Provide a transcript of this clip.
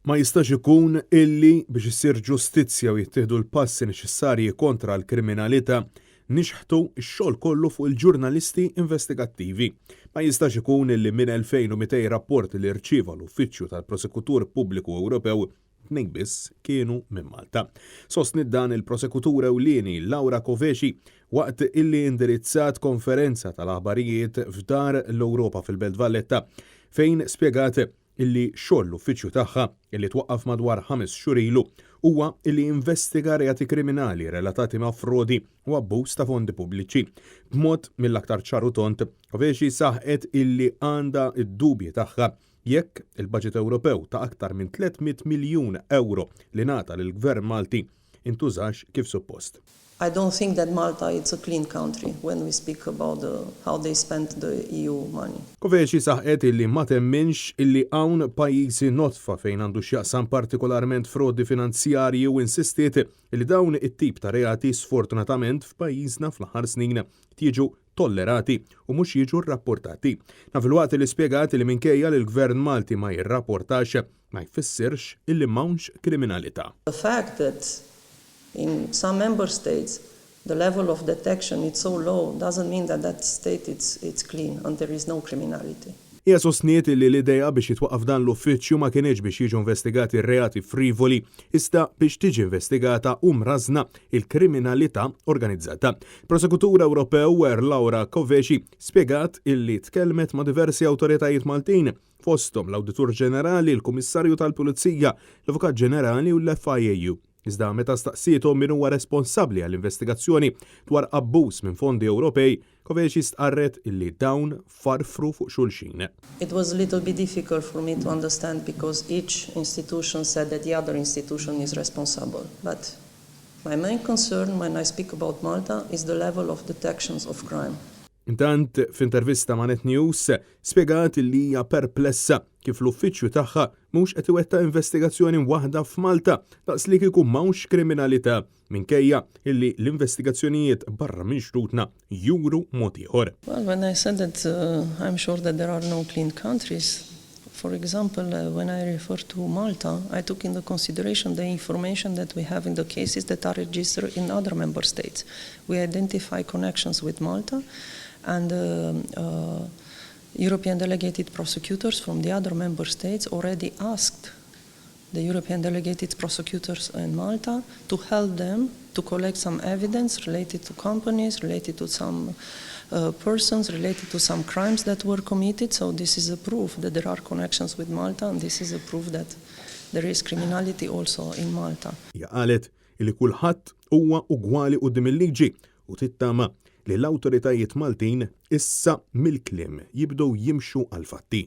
Ma jistax ikun illi biex issir ġustizzja u jittieħdu l-passi neċessarji kontra l-kriminalità nixħtu x-xogħol kollu fuq il-ġurnalisti investigattivi. Ma jistax ikun illi minn 2200 rapport li rċieva l-Uffiċċju tal-Prosekutur Pubbliku Ewropew tnejn biss kienu minn Malta. Sostni dan il-prosekutur ewlieni Laura Kövesi waqt illi indirizzat konferenza tal-aħbarijiet f'Dar l-Ewropa fil-Belt Valletta fejn spjegat illi xogħol l-uffiċċju tagħha illi twaqqaf madwar 5 xhur ilu huwa illi investiga reati kriminali relatati ma' frodi u abbuż ta' fondi pubbliċi. B'mod mill-aktar ċaru tont, Kövesi saħqet illi għandha id-dubji tagħha jekk il-Baġit Ewropew ta' aktar minn 300 miljun euro li ngħata lill-Gvern Malti intużax kif suppost. I don't think that Malta is a clean country when we speak about how they spend the EU money. Kövesi saħqet illi ma temminx illi hawn pajjiżi notfa fejn għandu x'jaqsam partikolarment frodi finanzjarji u insistiet illi dawn it-tip ta' reati sfortunatament f'pajjiżna fl-aħħar snin jiġu tollerati u mhux jiġu rrapportati. Fil-waqt li spjegat li minkejja li l-Gvern Malti ma jirrapportax ma jfissirx illi m'hawnx kriminalità. The fact that in some member states the level of detection is so low doesn't mean that that state it's clean and there is no criminality. Hija sostniet li l-idea biex jitwaqqaf dan l-uffiċċju ma kienx biex jiġu investigati reati frivoli, iżda biex tiġi investigata u mrażna il-kriminalità organizzata. Prosekutur Ewropew Laura Kövesi spjegat illi tkellmet ma' diversi awtoritajiet Maltin fosthom l-Awditur Ġenerali, il-Kummissarju tal-Pulizija, l-Avukat Ġenerali u l-FIAU. Iżda meta staqsietom min huwa responsabbli għall-investigazzjoni dwar abbuż minn fondi Ewropej, Kövesi stqarret illi dawn farfru fuq xulxin. It was a little bit difficult for me to understand because each institution said that the other institution is responsible. But my main concern when I speak about Malta is the level of detections of crime. Intant, f'intervista ma' Net News, spjegat li hija perplessa kif l-uffiċċju tagħha mhux qed iwettaq investigazzjoni waħda f'Malta daqs li kieku m'hawnx kriminalità minkejja illi l-investigazzjonijiet barra minn xrutna juru mod ieħor. Well, when I said that I'm sure that there are no clean countries, for example, when I refer to Malta, I took into consideration the information that we have in the cases that are registered in other member states. We identify connections with Malta and European delegated prosecutors from the other member states already asked the European delegated prosecutors in Malta to help them to collect some evidence related to companies, related to some persons, related to some crimes that were committed. So this is a proof that there are connections with Malta and this is a proof that there is criminality also in Malta. Ja qalet li kulħadd huwa ugwali quddiem il-liġi u tittama li l-awtoritajiet Maltin issa mill-kliem jibdew jimxu għal fatti.